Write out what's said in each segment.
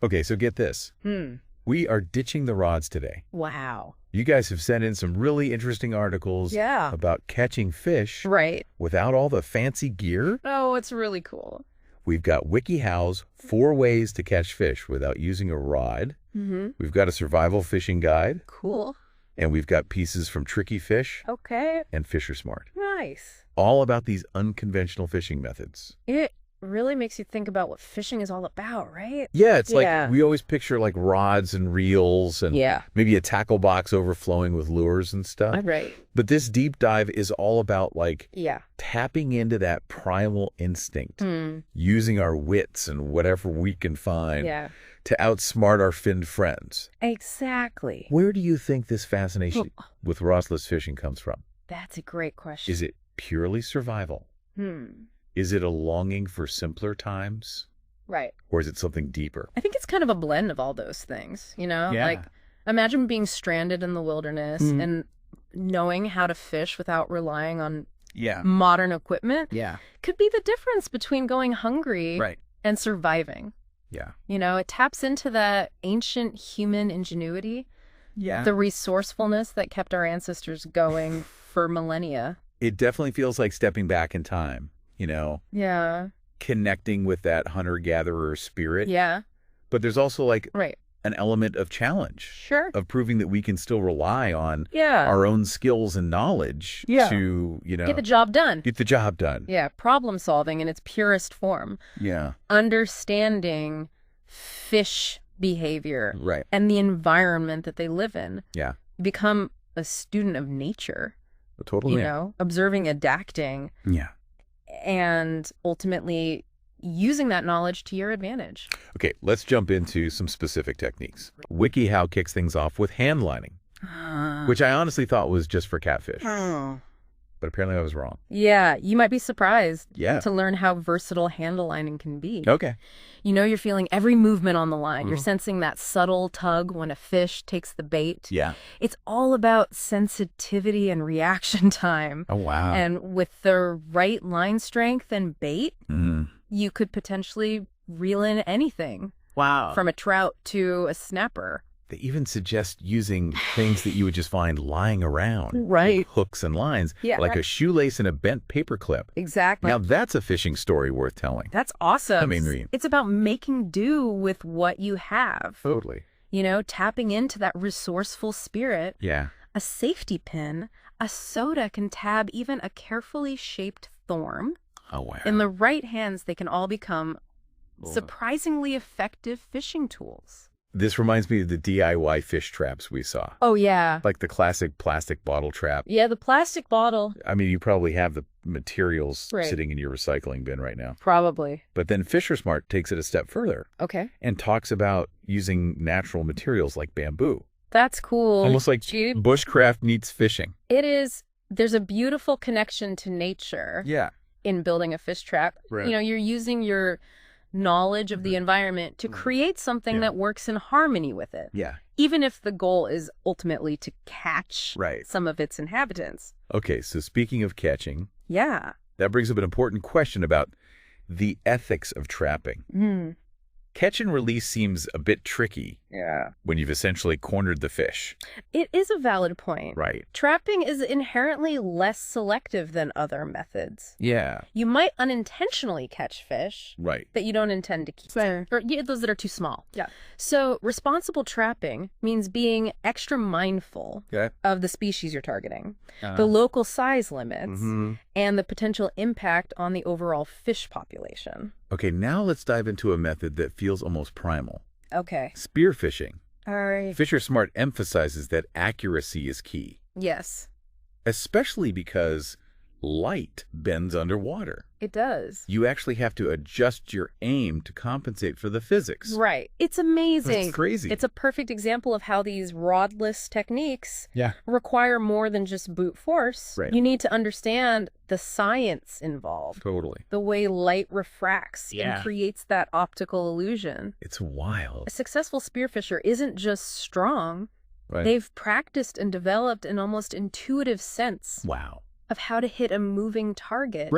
Okay, so get this. We are ditching the rods today. Wow. You guys have sent in some really interesting articles about catching fish without all the fancy gear. Oh, it's really cool. We've got WikiHow's 4 ways to catch fish without using a rod. We've got a survival fishing guide. Cool. And we've got pieces from Tricky Fish and Fisher Smart. Nice. All about these unconventional fishing methods. It really makes you think about what fishing is all about, right? Yeah, it's like we always picture like rods and reels and maybe a tackle box overflowing with lures and stuff. Right. But this deep dive is all about like tapping into that primal instinct, using our wits and whatever we can find to outsmart our finned friends. Exactly. Where do you think this fascination with rodless fishing comes from? That's a great question. Is it purely survival? Is it a longing for simpler times? Right. Or is it something deeper? I think it's kind of a blend of all those things, you know? Like, imagine being stranded in the wilderness and knowing how to fish without relying on modern equipment. Could be the difference between going hungry and surviving. You know, it taps into that ancient human ingenuity. The resourcefulness that kept our ancestors going for millennia. It definitely feels like stepping back in time. You know, connecting with that hunter-gatherer spirit. But there's also like an element of challenge. Of proving that we can still rely on our own skills and knowledge to, you know, get the job done. Get the job done. Problem solving in its purest form. Understanding fish behavior and the environment that they live in. You become a student of nature. Totally. You know, observing, adapting. And ultimately using that knowledge to your advantage. Okay, let's jump into some specific techniques. WikiHow kicks things off with handlining, which I honestly thought was just for catfish. But apparently I was wrong. Yeah, you might be surprised to learn how versatile handlining can be. Okay. You know, you're feeling every movement on the line. You're sensing that subtle tug when a fish takes the bait. It's all about sensitivity and reaction time. Oh, wow. And with the right line strength and bait, you could potentially reel in anything. Wow. From a trout to a snapper. They even suggest using things that you would just find lying around. Right. Hooks and lines. Like a shoelace and a bent paper clip. Exactly. Now that's a fishing story worth telling. That's awesome. I mean, it's about making do with what you have. Totally. You know, tapping into that resourceful spirit. Yeah. A safety pin, a soda can tab even a carefully shaped thorn. Oh, wow. In the right hands, they can all become surprisingly effective fishing tools. This reminds me of the DIY fish traps we saw. Oh, yeah. Like the classic plastic bottle trap. Yeah, the plastic bottle. I mean, you probably have the materials sitting in your recycling bin right now. Probably. But then Fisher Smart takes it a step further. Okay. And talks about using natural materials like bamboo. That's cool. Almost like bushcraft meets fishing. It is. There's a beautiful connection to nature. In building a fish trap. Right. You know, you're using your knowledge of the environment to create something that works in harmony with it. Even if the goal is ultimately to catch some of its inhabitants. Okay, so speaking of catching, that brings up an important question about the ethics of trapping. Catch and release seems a bit tricky when you've essentially cornered the fish. It is a valid point. Right. Trapping is inherently less selective than other methods. You might unintentionally catch fish that you don't intend to keep. Or those that are too small. So responsible trapping means being extra mindful of the species you're targeting, the local size limits, and the potential impact on the overall fish population. Okay, now let's dive into a method that feels almost primal. Okay. Spearfishing. All right. Fisher Smart emphasizes that accuracy is key. Yes. Especially because light bends underwater. It does. You actually have to adjust your aim to compensate for the physics. Right. It's amazing. It's crazy. It's a perfect example of how these rodless techniques require more than just brute force. You need to understand the science involved. Totally. The way light refracts and creates that optical illusion. It's wild. A successful spearfisher isn't just strong. They've practiced and developed an almost intuitive sense. Wow. of how to hit a moving target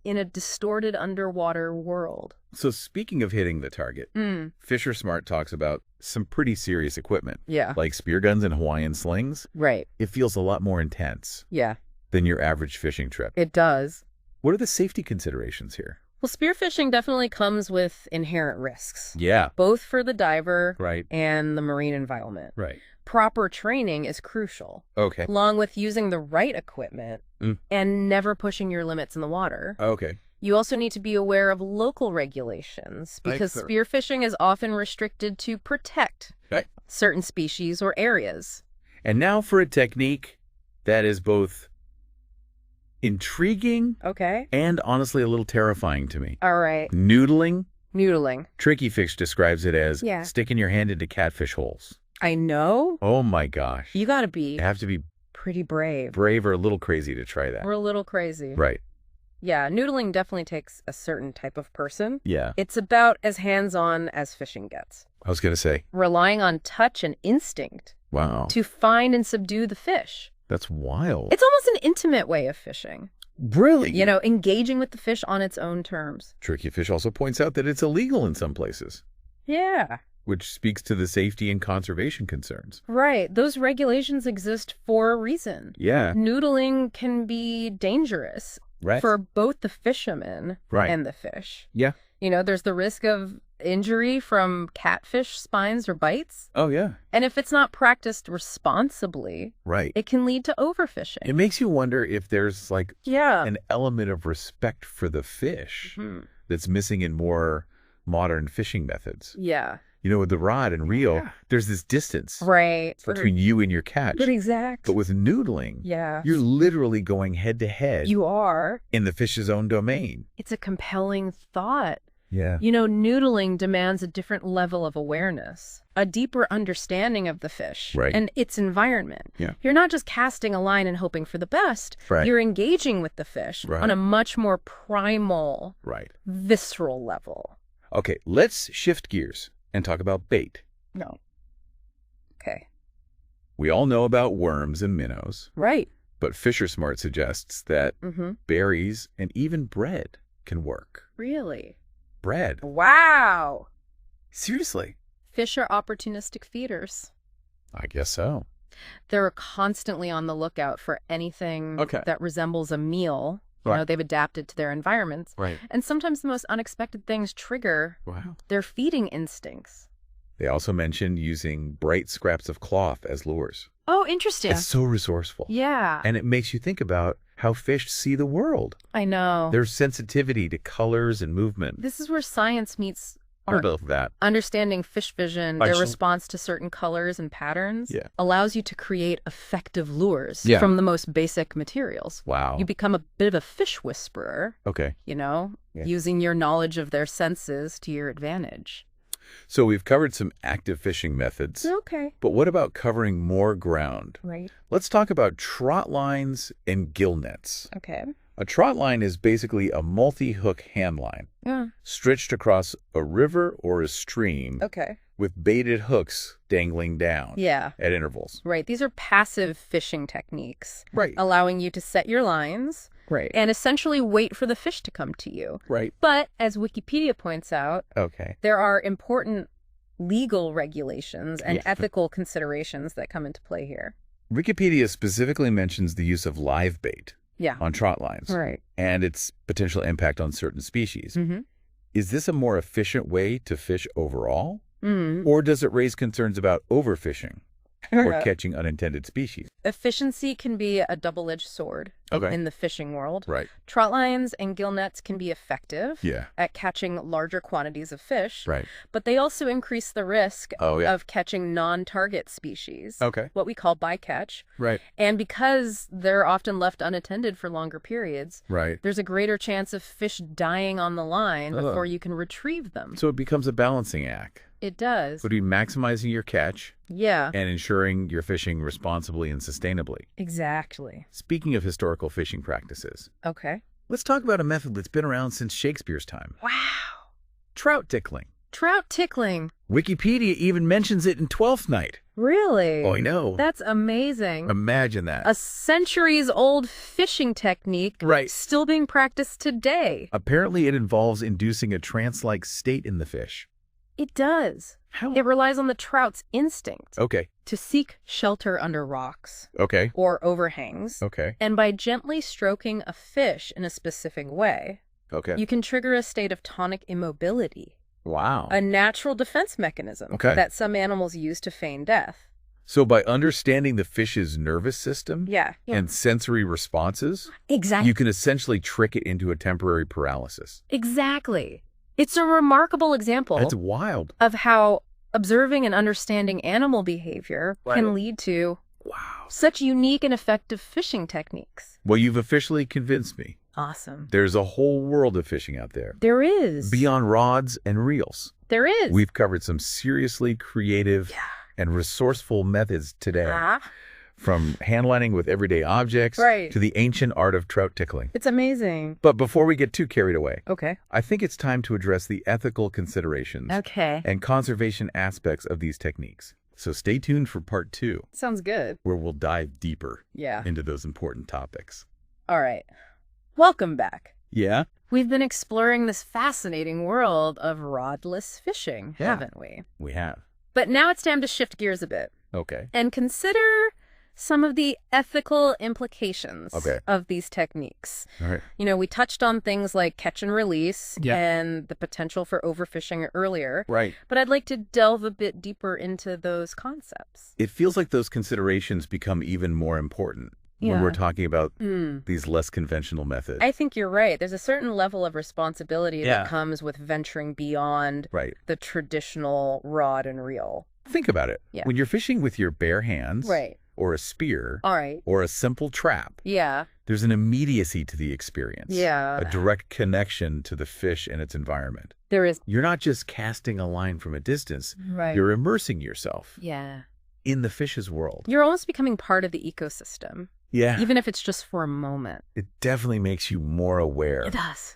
in a distorted underwater world. So speaking of hitting the target, Fisher Smart talks about some pretty serious equipment. Yeah. Like spear guns and Hawaiian slings. Right. It feels a lot more intense. Yeah. Than your average fishing trip. It does. What are the safety considerations here? Well, spearfishing definitely comes with inherent risks. Yeah. Both for the diver and the marine environment. Right. Proper training is crucial. Okay. Along with using the right equipment and never pushing your limits in the water. Okay. You also need to be aware of local regulations because spearfishing is often restricted to protect certain species or areas. And now for a technique that is both intriguing and honestly a little terrifying to me. All right. Noodling. Tricky Fish describes it as sticking your hand into catfish holes. I know. Oh my gosh. You got to be. You have to be pretty brave. Brave or a little crazy to try that. We're a little crazy. Right. Yeah, noodling definitely takes a certain type of person. Yeah. It's about as hands-on as fishing gets. I was going to say. Relying on touch and instinct. Wow. To find and subdue the fish. That's wild. It's almost an intimate way of fishing. Really? You know, engaging with the fish on its own terms. Tricky Fish also points out that it's illegal in some places. Yeah. Which speaks to the safety and conservation concerns. Right. Those regulations exist for a reason. Yeah. Noodling can be dangerous for both the fisherman and the fish. Yeah. You know, there's the risk of injury from catfish spines or bites. Oh, yeah. And if it's not practiced responsibly, it can lead to overfishing. It makes you wonder if there's like an element of respect for the fish that's missing in more modern fishing methods. Yeah. You know, with the rod and reel, there's this distance between you and your catch. Good exact. But with noodling, you're literally going head to head. You are. In the fish's own domain. It's a compelling thought. Yeah. You know, noodling demands a different level of awareness, a deeper understanding of the fish and its environment. Yeah. You're not just casting a line and hoping for the best. You're engaging with the fish on a much more primal, visceral level. Okay, let's shift gears and talk about bait. No. Okay. We all know about worms and minnows. Right. But Fisher Smart suggests that berries and even bread can work. Really? Bread. Wow. Seriously. Fish are opportunistic feeders. I guess so. They're constantly on the lookout for anything that resembles a meal. You know, they've adapted to their environments. Right. And sometimes the most unexpected things trigger their feeding instincts. They also mentioned using bright scraps of cloth as lures. Oh, interesting. It's so resourceful. Yeah. And it makes you think about how fish see the world. I know. Their sensitivity to colors and movement. This is where science meets art. Of that. Understanding fish vision, their response to certain colors and patterns allows you to create effective lures from the most basic materials. Wow. You become a bit of a fish whisperer. Okay. You know, using your knowledge of their senses to your advantage. So we've covered some active fishing methods. Okay. But what about covering more ground? Right. Let's talk about trot lines and gill nets. Okay. A trot line is basically a multi-hook hand line stretched across a river or a stream with baited hooks dangling down at intervals. Right. These are passive fishing techniques. Right. Allowing you to set your lines and essentially wait for the fish to come to you. Right. But as Wikipedia points out, there are important legal regulations and ethical considerations that come into play here. Wikipedia specifically mentions the use of live bait. On trot lines. Right. And its potential impact on certain species. Is this a more efficient way to fish overall? Or does it raise concerns about overfishing or catching unintended species? Efficiency can be a double-edged sword in the fishing world. Right. Trot lines and gill nets can be effective at catching larger quantities of fish. Right. But they also increase the risk of catching non-target species. What we call bycatch. Right. And because they're often left unattended for longer periods, there's a greater chance of fish dying on the line before you can retrieve them. So it becomes a balancing act. It does. Would be maximizing your catch. Yeah. And ensuring you're fishing responsibly and sustainably. Exactly. Speaking of historical fishing practices. Okay. Let's talk about a method that's been around since Shakespeare's time. Wow. Trout tickling. Trout tickling. Wikipedia even mentions it in Twelfth Night. Really? Oh, I know. That's amazing. Imagine that. A centuries-old fishing technique still being practiced today. Apparently, it involves inducing a trance-like state in the fish. It does. How? It relies on the trout's instinct. Okay. To seek shelter under rocks. Okay. Or overhangs. Okay. And by gently stroking a fish in a specific way, you can trigger a state of tonic immobility. Wow. A natural defense mechanism that some animals use to feign death. So by understanding the fish's nervous system and sensory responses, you can essentially trick it into a temporary paralysis. Exactly. It's a remarkable example. That's wild. Of how observing and understanding animal behavior can lead to such unique and effective fishing techniques. Well, you've officially convinced me. Awesome. There's a whole world of fishing out there. There is. Beyond rods and reels. There is. We've covered some seriously creative and resourceful methods today. From handlining with everyday objects to the ancient art of trout tickling. It's amazing. But before we get too carried away, I think it's time to address the ethical considerations and conservation aspects of these techniques. So stay tuned for part 2. Sounds good. Where we'll dive deeper into those important topics. All right. Welcome back. Yeah? We've been exploring this fascinating world of rodless fishing, haven't we? We have. But now it's time to shift gears a bit. Okay. And consider some of the ethical implications of these techniques. All right. You know, we touched on things like catch and release and the potential for overfishing earlier. Right. But I'd like to delve a bit deeper into those concepts. It feels like those considerations become even more important when we're talking about these less conventional methods. I think you're right. There's a certain level of responsibility that comes with venturing beyond the traditional rod and reel. Think about it. Yeah. When you're fishing with your bare hands or a spear or a simple trap, there's an immediacy to the experience. A direct connection to the fish and its environment. There is. You're not just casting a line from a distance. You're immersing yourself in the fish's world. You're almost becoming part of the ecosystem. Yeah. Even if it's just for a moment. It definitely makes you more aware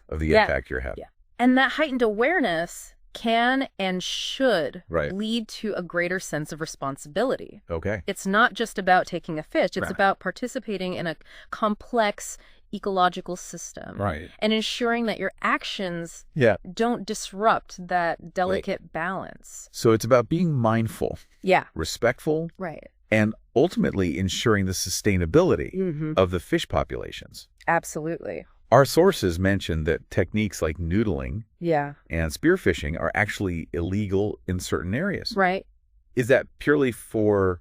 of the impact you're having. And that heightened awareness can and should lead to a greater sense of responsibility. Okay. It's not just about taking a fish. It's about participating in a complex ecological system. And ensuring that your actions don't disrupt that delicate balance. So it's about being mindful, respectful, and ultimately ensuring the sustainability of the fish populations. Absolutely. Our sources mention that techniques like noodling and spearfishing are actually illegal in certain areas. Is that purely for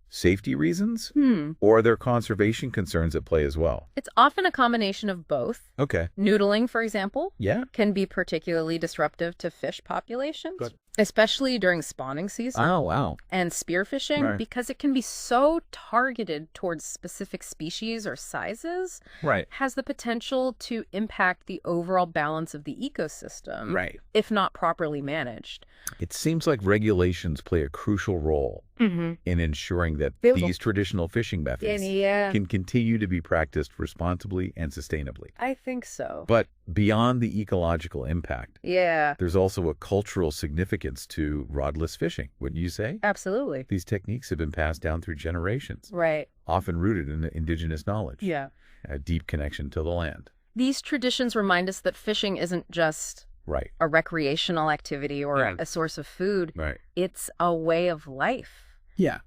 safety reasons? Or are there conservation concerns at play as well? It's often a combination of both. Okay. Noodling, for example, can be particularly disruptive to fish populations. Especially during spawning season. Oh, wow. And spearfishing, because it can be so targeted towards specific species or sizes, has the potential to impact the overall balance of the ecosystem, if not properly managed. It seems like regulations play a crucial role in ensuring that these traditional fishing methods can continue to be practiced responsibly and sustainably. I think so. But beyond the ecological impact, there's also a cultural significance to rodless fishing, wouldn't you say? Absolutely. These techniques have been passed down through generations, often rooted in indigenous knowledge, a deep connection to the land. These traditions remind us that fishing isn't just a recreational activity or a source of food. It's a way of life.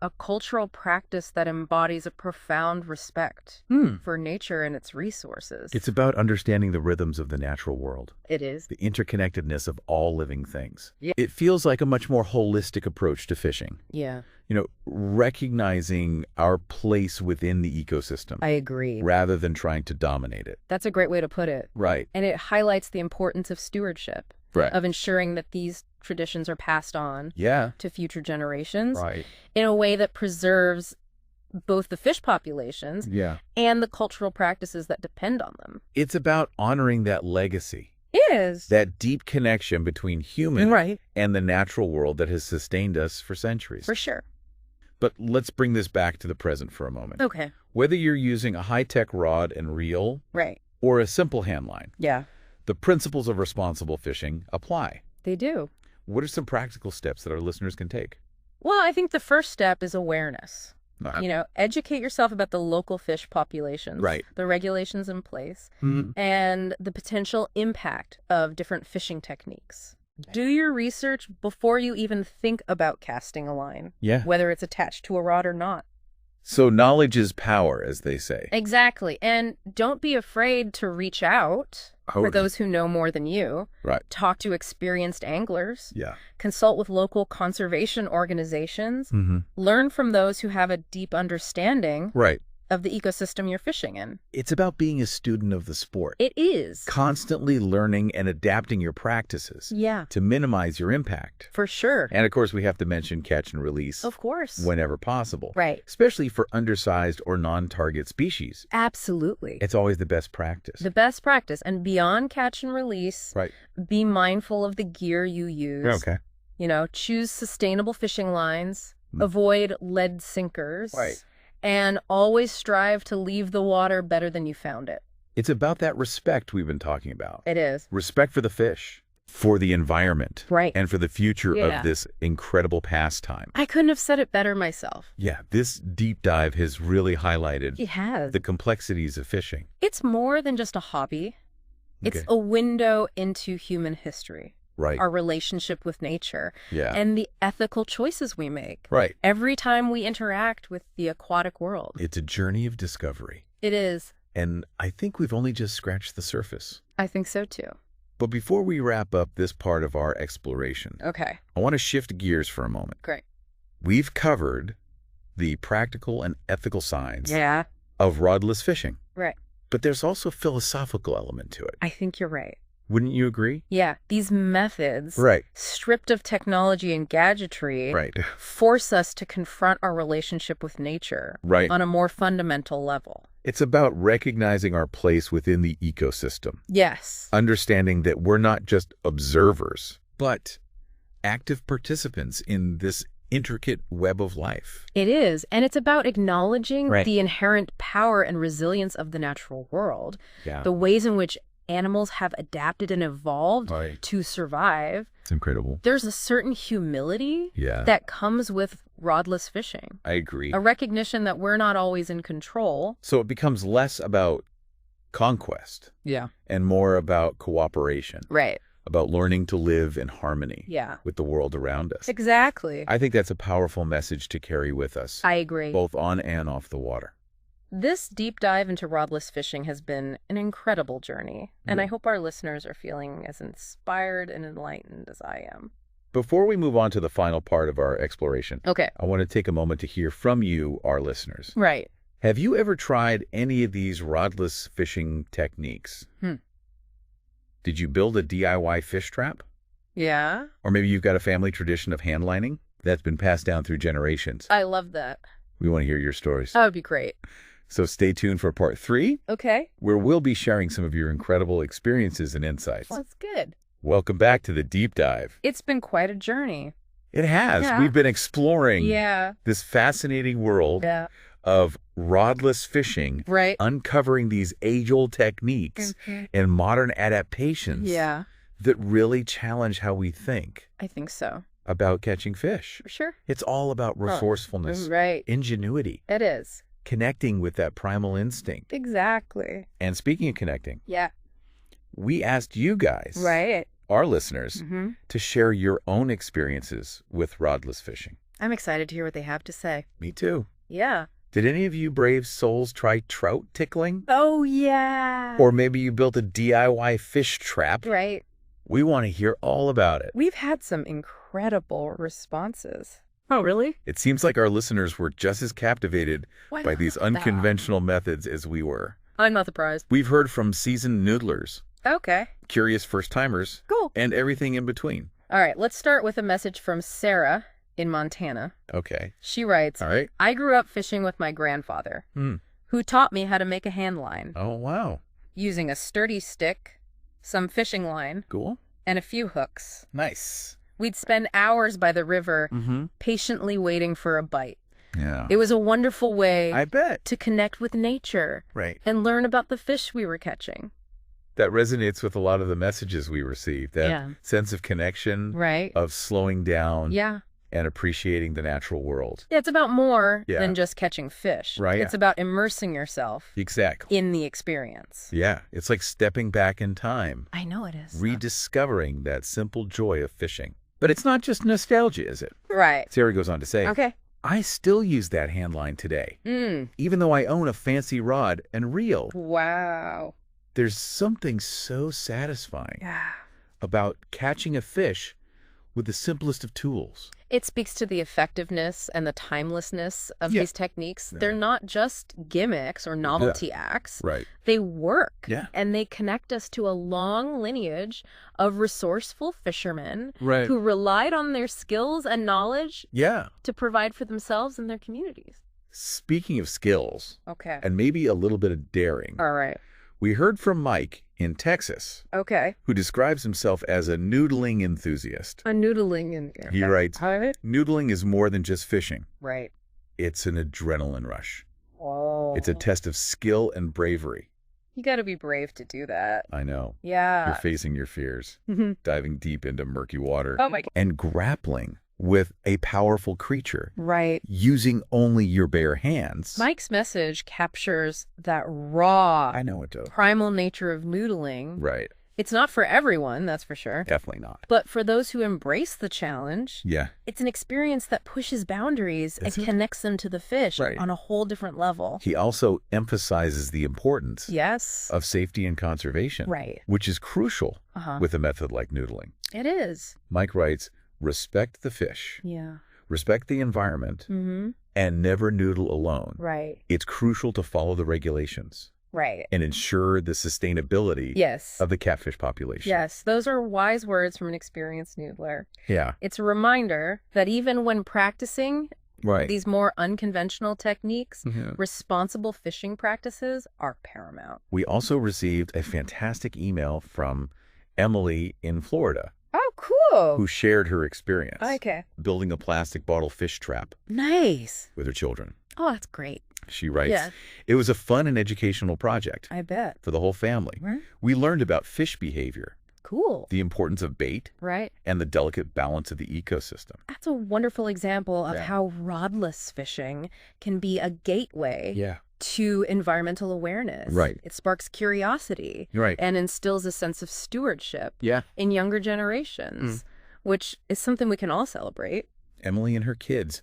A cultural practice that embodies a profound respect for nature and its resources. It's about understanding the rhythms of the natural world. It is. The interconnectedness of all living things. It feels like a much more holistic approach to fishing. You know, recognizing our place within the ecosystem. I agree. Rather than trying to dominate it. That's a great way to put it. And it highlights the importance of stewardship. Of ensuring that these traditions are passed on to future generations in a way that preserves both the fish populations and the cultural practices that depend on them. It's about honoring that legacy. It is. That deep connection between human and the natural world that has sustained us for centuries. For sure. But let's bring this back to the present for a moment. Okay. Whether you're using a high-tech rod and reel or a simple handline. The principles of responsible fishing apply. They do. What are some practical steps that our listeners can take? Well, I think the first step is awareness. Educate yourself about the local fish populations, the regulations in place, and the potential impact of different fishing techniques. Do your research before you even think about casting a line, whether it's attached to a rod or not. So knowledge is power, as they say. Exactly. And don't be afraid to reach out for those who know more than you. Right. Talk to experienced anglers. Yeah. Consult with local conservation organizations. Learn from those who have a deep understanding of the ecosystem you're fishing in. It's about being a student of the sport. It is. Constantly learning and adapting your practices to minimize your impact. For sure. And, of course, we have to mention catch and release. Of course. Whenever possible. Right. Especially for undersized or non-target species. Absolutely. It's always the best practice. The best practice. And beyond catch and release, be mindful of the gear you use. Okay. Choose sustainable fishing lines. Avoid lead sinkers. Right. And always strive to leave the water better than you found it. It's about that respect we've been talking about. It is. Respect for the fish, for the environment, and for the future of this incredible pastime. I couldn't have said it better myself. Yeah, this deep dive has really highlighted the complexities of fishing. It's more than just a hobby. It's a window into human history. Right. Our relationship with nature, and the ethical choices we make. Right. Every time we interact with the aquatic world. It's a journey of discovery. It is. And I think we've only just scratched the surface. I think so too. But before we wrap up this part of our exploration, I want to shift gears for a moment. Great. We've covered the practical and ethical sides of rodless fishing. Right. But there's also a philosophical element to it. I think you're right. Wouldn't you agree? Yeah. These methods, stripped of technology and gadgetry, force us to confront our relationship with nature on a more fundamental level. It's about recognizing our place within the ecosystem. Yes. Understanding that we're not just observers, but active participants in this intricate web of life. It is. And it's about acknowledging the inherent power and resilience of the natural world, the ways in which animals have adapted and evolved to survive. It's incredible. There's a certain humility that comes with rodless fishing. I agree. A recognition that we're not always in control. So it becomes less about conquest and more about cooperation. Right. About learning to live in harmony with the world around us. Exactly. I think that's a powerful message to carry with us. I agree. Both on and off the water. This deep dive into rodless fishing has been an incredible journey, and I hope our listeners are feeling as inspired and enlightened as I am. Before we move on to the final part of our exploration, I want to take a moment to hear from you, our listeners. Right. Have you ever tried any of these rodless fishing techniques? Did you build a DIY fish trap? Yeah. Or maybe you've got a family tradition of handlining that's been passed down through generations. I love that. We want to hear your stories. That would be great. So stay tuned for part 3. Okay. Where we'll be sharing some of your incredible experiences and insights. That's good. Welcome back to the Deep Dive. It's been quite a journey. It has. Yeah. We've been exploring this fascinating world of rodless fishing, uncovering these age-old techniques and modern adaptations that really challenge how we think. I think so. About catching fish. For sure. It's all about resourcefulness, ingenuity. It is. Connecting with that primal instinct. Exactly. And speaking of connecting, we asked you guys, our listeners, to share your own experiences with rodless fishing. I'm excited to hear what they have to say. Me too. Yeah. Did any of you brave souls try trout tickling? Oh, yeah. Or maybe you built a DIY fish trap? Right. We want to hear all about it. We've had some incredible responses. Oh, really? It seems like our listeners were just as captivated by these unconventional methods as we were. I'm not surprised. We've heard from seasoned noodlers. Okay. Curious first-timers. Cool. And everything in between. All right, let's start with a message from Sarah in Montana. Okay. She writes, all right. I grew up fishing with my grandfather, who taught me how to make a hand line. Oh, wow. Using a sturdy stick, some fishing line, and a few hooks. Nice. We'd spend hours by the river, patiently waiting for a bite. Yeah. It was a wonderful way, I bet, to connect with nature, right, and learn about the fish we were catching. That resonates with a lot of the messages we received. That sense of connection, of slowing down, and appreciating the natural world. Yeah, it's about more than just catching fish. Right. It's about immersing yourself in the experience. Yeah, it's like stepping back in time. I know it is. Rediscovering that simple joy of fishing. But it's not just nostalgia, is it? Right. Sarah goes on to say, okay, I still use that handline today, even though I own a fancy rod and reel. Wow. There's something so satisfying about catching a fish with the simplest of tools. It speaks to the effectiveness and the timelessness of these techniques. They're not just gimmicks or novelty acts. Right. They work. Yeah. And they connect us to a long lineage of resourceful fishermen who relied on their skills and knowledge to provide for themselves and their communities. Speaking of skills, okay, and maybe a little bit of daring, all right, we heard from Mike in Texas, okay, who describes himself as a noodling enthusiast. A noodling enthusiast. He writes, noodling is more than just fishing. Right. It's an adrenaline rush. Oh. It's a test of skill and bravery. You got to be brave to do that. I know. Yeah. You're facing your fears, diving deep into murky water, oh my God, and grappling with a powerful creature. Right. Using only your bare hands. Mike's message captures that raw, I know it does, primal nature of noodling. Right. It's not for everyone, that's for sure. Definitely not. But for those who embrace the challenge, yeah, it's an experience that pushes boundaries and connects them to the fish on a whole different level. He also emphasizes the importance of safety and conservation, which is crucial with a method like noodling. It is. Mike writes, respect the fish. Yeah. Respect the environment. And never noodle alone. Right. It's crucial to follow the regulations. Right. And ensure the sustainability of the catfish population. Yes. Those are wise words from an experienced noodler. Yeah. It's a reminder that even when practicing these more unconventional techniques, responsible fishing practices are paramount. We also received a fantastic email from Emily in Florida. Oh, cool. Who shared her experience. Okay. Building a plastic bottle fish trap. Nice. With her children. Oh, that's great. She writes, it was a fun and educational project. I bet. For the whole family. Right. We learned about fish behavior. Cool. The importance of bait. Right. And the delicate balance of the ecosystem. That's a wonderful example of how rodless fishing can be a gateway to environmental awareness. Right. It sparks curiosity. Right. And instills a sense of stewardship in younger generations, which is something we can all celebrate. Emily and her kids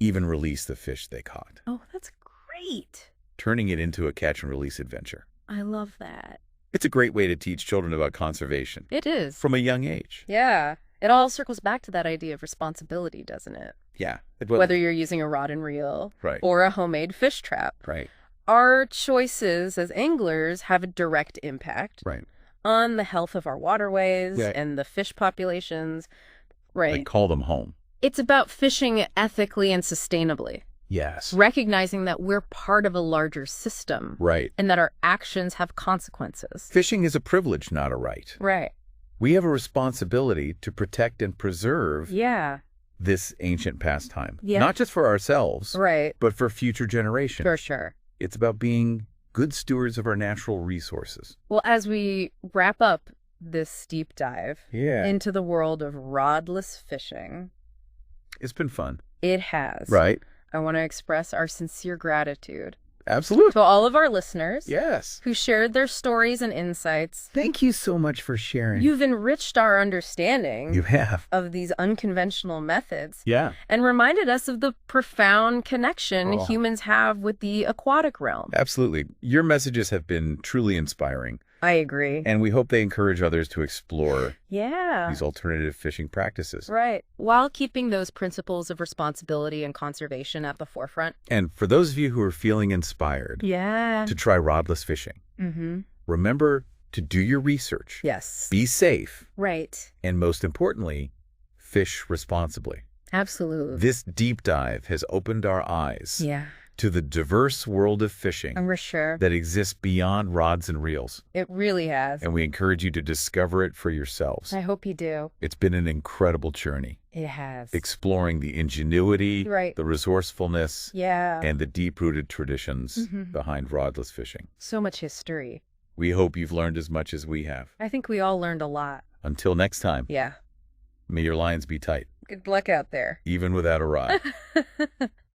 even released the fish they caught. Oh, that's great. Turning it into a catch and release adventure. I love that. It's a great way to teach children about conservation. It is. From a young age. Yeah. It all circles back to that idea of responsibility, doesn't it? Yeah. Whether you're using a rod and reel or a homemade fish trap. Right. Our choices as anglers have a direct impact on the health of our waterways and the fish populations. Right. They call them home. It's about fishing ethically and sustainably. Yes. Recognizing that we're part of a larger system. Right. And that our actions have consequences. Fishing is a privilege, not a right. Right. We have a responsibility to protect and preserve this ancient pastime. Yeah. Not just for ourselves, but for future generations. For sure. It's about being good stewards of our natural resources. Well, as we wrap up this deep dive into the world of rodless fishing, it's been fun. It has. Right. I want to express our sincere gratitude. Absolutely. To all of our listeners. Yes. Who shared their stories and insights. Thank you so much for sharing. You've enriched our understanding. You have. Of these unconventional methods. Yeah. And reminded us of the profound connection humans have with the aquatic realm. Absolutely. Your messages have been truly inspiring. I agree. And we hope they encourage others to explore yeah. these alternative fishing practices. Right. While keeping those principles of responsibility and conservation at the forefront. And for those of you who are feeling inspired to try rodless fishing, remember to do your research. Yes. Be safe. Right. And most importantly, fish responsibly. Absolutely. This deep dive has opened our eyes to the diverse world of fishing that exists beyond rods and reels. It really has. And we encourage you to discover it for yourselves. I hope you do. It's been an incredible journey. It has. Exploring the ingenuity, the resourcefulness, and the deep-rooted traditions behind rodless fishing. So much history. We hope you've learned as much as we have. I think we all learned a lot. Until next time. Yeah. May your lines be tight. Good luck out there. Even without a rod.